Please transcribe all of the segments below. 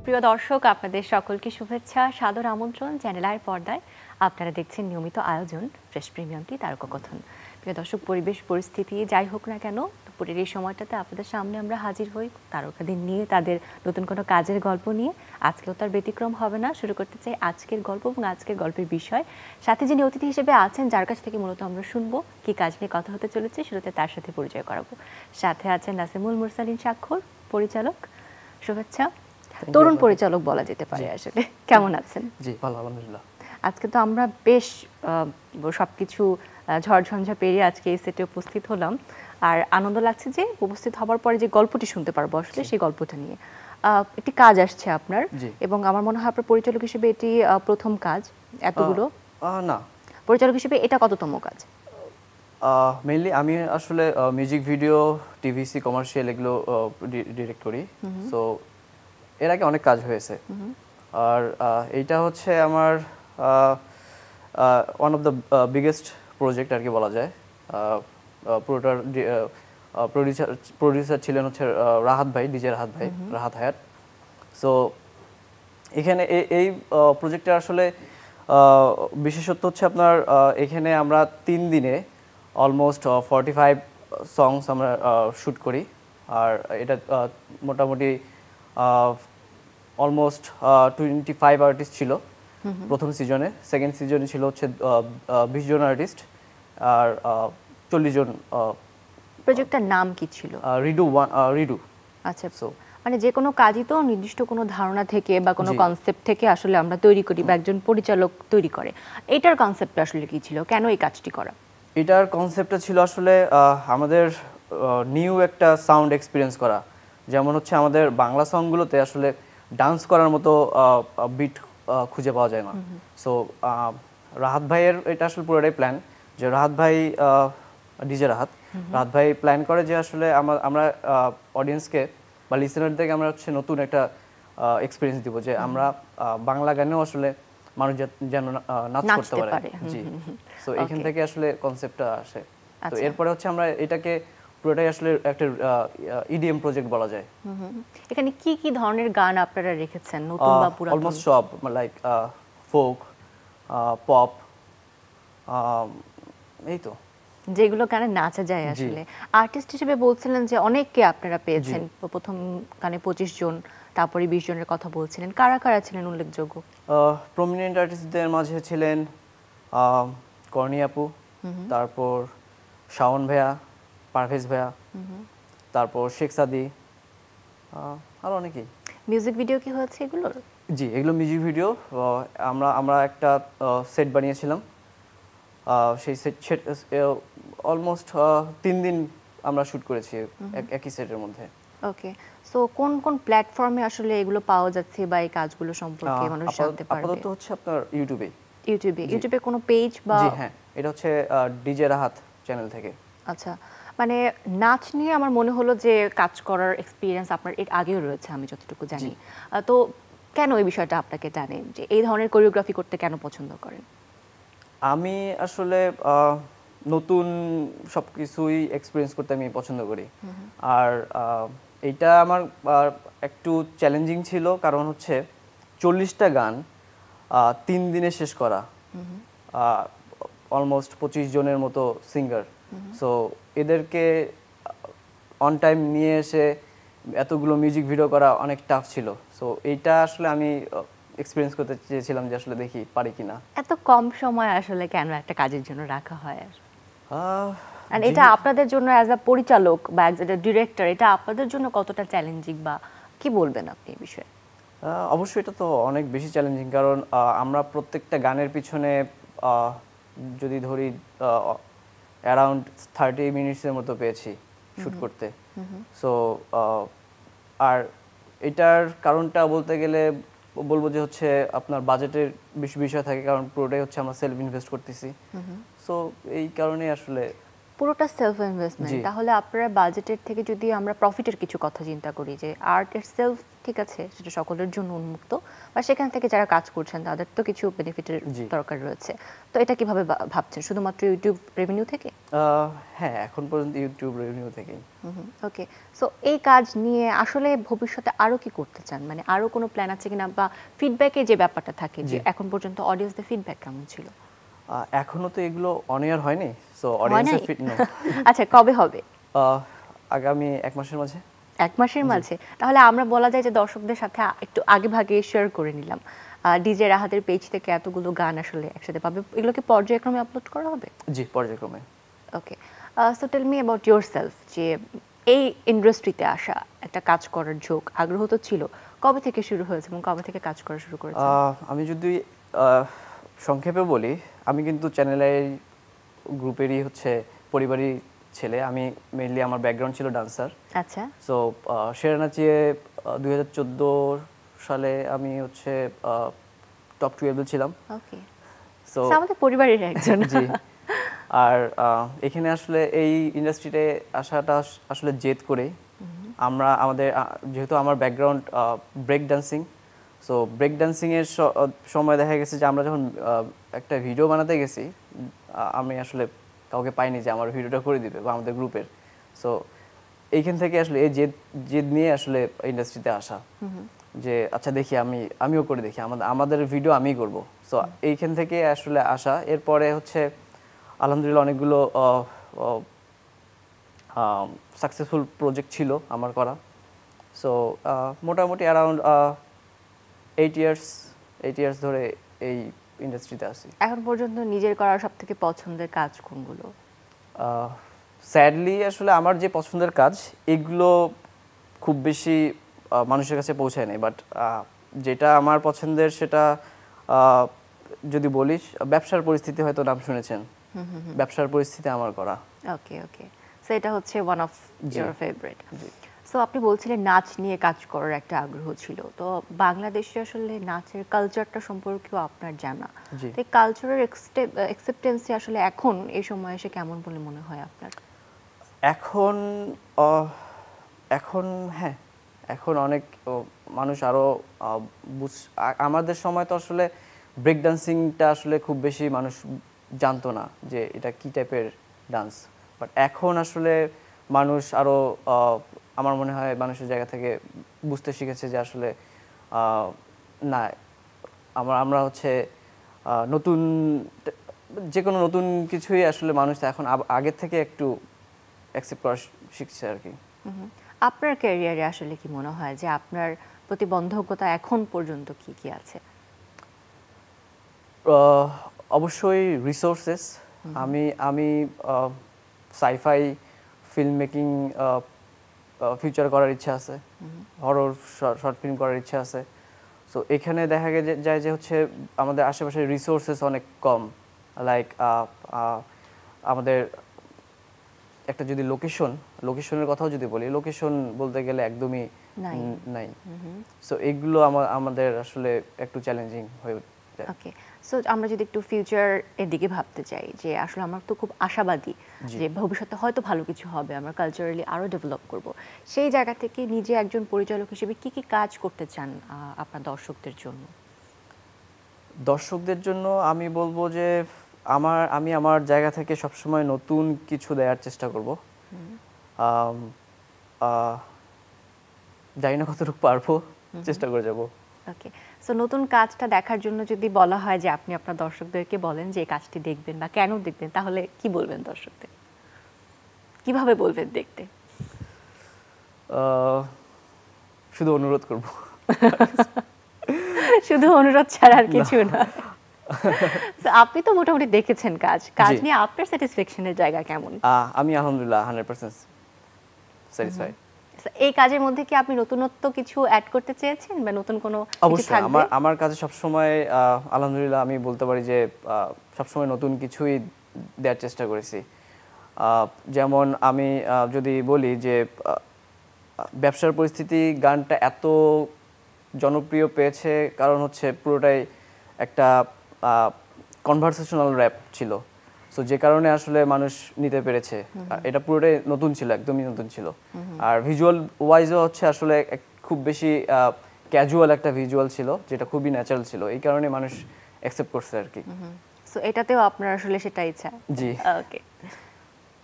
প্রিয় দর্শক, আপনাদের সকলকে শুভেচ্ছা, সাদর আমন্ত্রণ। চ্যানেল আয়ের পর্দায় আপনারা দেখছেন নিয়মিত আয়োজন ফ্রেশ প্রিমিয়ামটি তারকাকথন। প্রিয় দর্শক, পরিবেশ পরিস্থিতি যাই হোক না কেন, দুপুরের এই সময়টাতে আপনাদের সামনে আমরা হাজির হই তারকাদের নিয়ে, তাদের নতুন কোনো কাজের গল্প নিয়ে। আজকেও তার ব্যতিক্রম হবে না। শুরু করতে চাই আজকের গল্প এবং আজকের গল্পের বিষয়। সাথে যিনি অতিথি হিসেবে আছেন, যার কাছ থেকে মূলত আমরা শুনবো কি কাজ নিয়ে কথা হতে চলেছে, শুরুতে তার সাথে পরিচয় করাবো। সাথে আছেন নাসিমুল মুরসালিন স্বাক্ষর, পরিচালক। শুভেচ্ছা। তরুণ পরিচালক বলা যেতে পারে আসলে। কেমন আছেন? জি ভালো, আলহামদুলিল্লাহ। আজকে তো আমরা বেশ সবকিছু ঝড়ঝঞ্ঝা পেরিয়ে আজকে এই সেটে উপস্থিত হলাম, আর আনন্দ লাগছে যে উপস্থিত হবার পরে যে গল্পটি শুনতে পারবো আসলে সেই গল্পটা নিয়ে। একটি কাজ আসছে আপনার, এবং আমার মনে হয় আপনার পরিচালক হিসেবে এটি প্রথম কাজ এতগুলো। না, পরিচালক হিসেবে এটা কততম কাজ? মেইনলি আমি আসলে মিউজিক ভিডিও, টিভিসি, কমার্শিয়াল এগুলো ডিরেক্ট করি। সো এর আগে অনেক কাজ হয়েছে, আর এইটা হচ্ছে আমার one of the biggest project আর কি বলা যায়। পুরোটার প্রডিউসার ছিলেন হচ্ছে রাহাত ভাই, ডিজে রাহাত ভাই, রাহাত হায়াত। সো এখানে এই প্রজেক্টে আসলে বিশেষত্ব হচ্ছে আপনার এখানে আমরা 3 দিনে অলমোস্ট 45 সংস আমরা শ্যুট করি, আর এটা মোটামুটি অলমোস্ট 25 আর্টিস্ট ছিল প্রথম সিজনে। সেকেন্ড সিজনে ছিল হচ্ছে 20 জন আর্টিস্ট আর 40 জন। প্রজেক্টটার নাম কি ছিল? রিডু। আচ্ছা, সো মানে যে কোনো কাজই তো নির্দিষ্ট কোনো ধারণা থেকে বা কোনো কনসেপ্ট থেকে আসলে আমরা তৈরি করি বা একজন পরিচালক তৈরি করে। এটার কনসেপ্ট আসলে কি ছিল, কেন এই কাজটি করা? এটার কনসেপ্টটা ছিল আসলে আমাদের নিউ একটা সাউন্ড এক্সপিরিয়েন্স করা। যেমন হচ্ছে আমাদের বাংলা সংগুলোতে আসলে ডান্স করার মতো বিট খুঁজে পাওয়া যায় না। সো রাহাত ভাইয়ের এটা আসলে পুরোটাই প্ল্যান, যে রাহাত ভাই ডিজে রাহাত ভাই প্ল্যান করে যে আসলে আমরা অডিয়েন্সকে বা লিসেনারদেরকে আমরা হচ্ছে নতুন একটা এক্সপিরিয়েন্স দিব, যে আমরা বাংলা গানেও আসলে মানুষ যেন নাচ করতে পারে। জি, সো এখান থেকে আসলে কনসেপ্টটা আসে। তো এরপরে হচ্ছে আমরা এটাকে পুরোটাই আসলে একটা ইডিএম প্রজেক্ট বলা যায়। এখানে কি কি ধরনের গান আপনারা রেখেছেন, নতুন বা পুরাতন? অলমোস্ট সব, লাইক ফোক, পপ, এই তো যেগুলো গানে নাচা যায় আসলে। আর্টিস্ট হিসেবে বলছিলেন যে অনেককে আপনারা পেয়েছেন, প্রথম গানে 25 জন, তারপরে 20 জনের কথা বলছিলেন। কারা কারা ছিলেন উল্লেখযোগ্য? প্রমিনেন্ট আর্টিস্টদের মাঝে ছিলেন কর্ণি আপু, তারপর শাওন ভাইয়া, পারভেজ ভাইয়া, তারপর শেখ সাদি, আর অনেকেই। মিউজিক ভিডিও কি হয়েছে এগুলোর? জি, এগুলো মিউজিক ভিডিও। আমরা একটা সেট বানিয়েছিলাম, সেই সেট অলমোস্ট 3 দিন আমরা শুট করেছি একই সেটের মধ্যে। ওকে, সো কোন কোন প্ল্যাটফর্মে আসলে এগুলো পাওয়া যাচ্ছে বা এই কাজগুলো সম্পর্কে মানুষ জানতে পারবে? আপাতত হচ্ছে আপনার ইউটিউবে কোনো পেজ বা? জি হ্যাঁ, এটা হচ্ছে ডিজে রাহাত চ্যানেল থেকে। আচ্ছা, মানে নাচ নিয়ে আমার মনে হলো যে কাজ করার এক্সপিরিয়েন্স আপনার এর আগেও রয়েছে আমি যতটুকু জানি। তো কেন এই বিষয়টা আপনাকে টানে, যে এই ধরনের কোরিওগ্রাফি করতে কেন পছন্দ করেন? আমি আসলে নতুন সবকিছুই এক্সপিরিয়েন্স করতে আমি পছন্দ করি, আর এইটা আমার একটু চ্যালেঞ্জিং ছিল, কারণ হচ্ছে 40টা গান 3 দিনে শেষ করা, অলমোস্ট 25 জনের মতো সিঙ্গার। সো এদেরকে অন টাইম নিয়ে এসে এতগুলো মিউজিক ভিডিও করা অনেক টাফ ছিল। সো এইটা আসলে আমি এক্সপিরিয়েন্স করতে চেয়েছিলাম, যে আসলে দেখি পারি কিনা। এত কম সময় আসলে কেন একটা কাজের জন্য রাখা হয়? আর এটা আপনাদের জন্য অ্যাজ আ পরিচালক বা অ্যাজ আ ডিরেক্টর, এটা আপনাদের জন্য কতটা চ্যালেঞ্জিং বা কি বলবেন আপনি এই বিষয়ে? অবশ্যই এটা তো অনেক বেশি চ্যালেঞ্জিং, কারণ আমরা প্রত্যেকটা গানের পিছনে যদি ধরি অ্যারাউন্ড 30 মিনিটসের মতো পেয়েছি শ্যুট করতে। সো আর এটার কারণটা বলতে গেলে বলবো যে হচ্ছে আপনার বাজেটের বিষয় থাকে, কারণ পুরোটাই হচ্ছে আমরা সেলফ ইনভেস্ট করতেছি। সো এই কারণে আসলে পুরোটা সেলফ ইনভেস্টমেন্ট। জি। তাহলে আপনারা বাজেটের থেকে যদি আমরা প্রফিটের কিছু কথা চিন্তা করি, যে আর্ট সেলফ ঠিক আছে সেটা সকলের জন্য উন্মুক্ত, বা সেখান থেকে যারা কাজ করছেন তাদের তো কিছু বেনিফিটের জি। দরকার রয়েছে, তো এটা কিভাবে ভাবছেন? শুধুমাত্র ইউটিউব রেভিনিউ থেকে? হ্যাঁ, এখন পর্যন্ত ইউটিউব রেভিনিউ থেকেই। ওকে। সো এই কাজ নিয়ে আসলে ভবিষ্যতে আরো কি করতে চান? মানে আরো কোনো প্ল্যান আছে কিনা, বা ফিডব্যাকে যে ব্যাপারটা থাকে যে জি। এখন পর্যন্ত অডিয়েন্সদের ফিডব্যাক কেমন ছিল? এখনো তো এগুলো অন এয়ার হয়নি, সো হয় অডিয়েন্সের নাই? ফিট নো। আচ্ছা, কবে হবে? আগামী 1 মাসের মাঝে। 1 মাসের মাঝে? তাহলে আমরা বলা যায় যে দর্শকদের সাথে একটু আগে ভাগে শেয়ার করে নিলাম। ডিজে রাহাতের পেজ থেকে এতগুলো গান আসলে একসাথে পাবে, এগুলো কি পর্যায়ক্রমে আপলোড করা হবে? জি, পর্যায়ক্রমে। Okay. So tell me about yourself, যে এই ইন্ডাস্ট্রিতে আসা, একটা কাজ করার ঝোঁক, আগ্রহ তো ছিল, কবে থেকে শুরু হয়েছে এবং কবে থেকে কাজ করা শুরু করেছেন? আমি যদি আহ, সংক্ষেপে বলি, আমি কিন্তু চ্যানেলের গ্রুপেরই হচ্ছে পরিবারই ছেলে। আমি মেইনলি, আমার ব্যাকগ্রাউন্ড ছিল ডান্সার। আচ্ছা। সো সেরা নাচিয়ে 2014 সালে আমি হচ্ছে টপ 12 ছিলাম। ওকে। সো আমাদের পরিবারের একজন। জি। আর এখানে আসলে এই ইন্ডাস্ট্রিতে আসাটা আসলে জেদ করে আমরা আমাদের যেহেতু আমার background break dancing, so break ডান্সিংয়ের সময় দেখা গেছে যে আমরা যখন একটা ভিডিও বানাতে গেছি, আমি আসলে কাউকে পাইনি যে আমার ভিডিওটা করে দিবে বা আমাদের গ্রুপের। সো এইখান থেকে আসলে এই জেদ জেদ নিয়ে আসলে ইন্ডাস্ট্রিতে আসা, যে আচ্ছা দেখি আমিও করে দেখি, আমাদের ভিডিও আমিই করব। সো এইখান থেকে আসলে আসা। এরপরে হচ্ছে আলহামদুলিল্লাহ অনেকগুলো সাকসেসফুল প্রজেক্ট ছিল আমার করা। সো মোটামুটি অ্যারাউন্ড 8 ইয়ার্স ধরে এই ইন্ডাস্ট্রিতে আছি। এখন পর্যন্ত নিজের করা সবথেকে পছন্দের কাজ কোনগুলো? স্যাডলি আসলে আমার যে পছন্দের কাজ, এগুলো খুব বেশি মানুষের কাছে পৌঁছায় নাই। বাট যেটা আমার পছন্দের, সেটা যদি বলিস, ব্যবসার পরিস্থিতি হয়তো নাম শুনেছেন। ব্যবসার পরিস্থিতি আমার করা। ওকে ওকে। সো এটা হচ্ছে one of your favourite. So আপনি বলছিলেন নাচ নিয়ে কাজ করার একটা আগ্রহ ছিল, তো বাংলাদেশে আসলে নাচের কালচারটা সম্পর্কেও আপনার জানা, তো এই কালচারের অ্যাকসেপ্টেন্সি আসলে এখন এই সময় এসে কেমন বলে মনে হয় আপনার? এখন এখন হ্যাঁ, এখন অনেক মানুষ আরও আমাদের সময় তো আসলে ব্রেক ডান্সিংটা আসলে খুব বেশি মানুষ জানতো না যে এটা কি টাইপের ডান্স। বাট এখন আসলে মানুষ আরও, আমার মনে হয় মানুষের জায়গা থেকে বুঝতে শিখেছে যে আসলে না, আমরা হচ্ছে নতুন যে কোনো নতুন কিছুই আসলে মানুষ এখন আগের থেকে একটু অ্যাকসেপ্ট করা শিখছে আর কি। আপনার ক্যারিয়ারে আসলে কি মনে হয় যে আপনার প্রতিবন্ধকতা এখন পর্যন্ত কি কি আছে? অবশ্যই রিসোর্সেস। আমি সাইফাই ফিল্ম মেকিং ফিউচার করার ইচ্ছা আছে, হরর শর্ট ফিল্ম করার ইচ্ছা আছে। সো এখানে দেখা যায় যে হচ্ছে আমাদের আশেপাশে রিসোর্সেস অনেক কম। লাইক আমাদের একটা যদি লোকেশনের কথাও যদি বলি, লোকেশন বলতে গেলে একদমই নাই। সো এগুলো আমাদের আসলে একটু চ্যালেঞ্জিং হয়ে যায়। ওকে। সো আমরা যদি একটু ফিউচার এর দিকে ভাবতে চাই, যে আসলে আমরা তো খুব আশাবাদী যে ভবিষ্যতে হয়তো ভালো কিছু হবে, আমরা কালচারালি আরো ডেভেলপ করব, সেই জায়গা থেকে নিজে একজন পরিচালক হিসেবে কি কি কাজ করতে চান আপনার দর্শকদের জন্য? দর্শকদের জন্য আমি বলবো যে আমি আমার জায়গা থেকে সবসময় নতুন কিছু দেওয়ার চেষ্টা করব। জানি না কতটুকু পারবো, চেষ্টা করে যাব। ওকে। সো নতুন কাজটা দেখার জন্য যদি বলা হয় যে আপনি আপনার দর্শকদেরকে বলেন যে এই কাজটি দেখবেন বা কেন দেখবেন, তাহলে কি বলবেন দর্শকদের? কিভাবে বলবেন দেখতে? শুধু অনুরোধ করব। শুধু অনুরোধ ছাড়া আর কিছু না? আপনি তো মোটামুটি দেখেছেন কাজ নিয়ে আপনার স্যাটিসফ্যাকশনের জায়গা কেমন? আমি আলহামদুলিল্লাহ 100% স্যাটিসফাইড। এই কাজের মধ্যে কি আপনি নতুনত্ব কিছু অ্যাড করতে চেয়েছেন, বা নতুন কোনো কিছু অবশ্যই থাকবে? আমার কাছে সবসময় আলহামদুলিল্লাহ আমি বলতে পারি যে সবসময় নতুন কিছুই দেওয়ার চেষ্টা করেছি। যেমন আমি যদি বলি যে ব্যবসার পরিস্থিতি গানটা এত জনপ্রিয় পেয়েছে কারণ হচ্ছে পুরোটাই একটা কনভারসেশনাল র্যাপ ছিল। সো যে কারণে আসলে মানুষ নিতে পেরেছে। এটা পুরোটাই নতুন ছিল, একদমই নতুন ছিল। আর ভিজুয়াল ওয়াইজও হচ্ছে আসলে খুব বেশি ক্যাজুয়াল একটা ভিজুয়াল ছিল, যেটা খুবই ন্যাচারাল ছিল, এই কারণে মানুষ অ্যাকসেপ্ট করছে আর কি। সো এটাতেও আপনার আসলে সেটা ইচ্ছা। জি ওকে,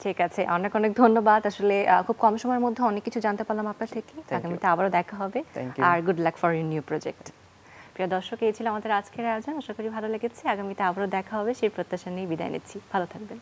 ঠিক আছে, অনেক অনেক ধন্যবাদ। আসলে খুব কম সময়ের মধ্যে অনেক কিছু জানতে পারলাম আপনার থেকে। আগামীতে আবারও দেখা হবে। আর good luck for your new project. প্রিয় দর্শক, এই ছিল আমাদের আজকের আয়োজন। আশা করি ভালো লেগেছে। আগামীতে আবারও দেখা হবে সেই প্রত্যাশা নিয়ে বিদায় নিচ্ছি। ভালো থাকবেন।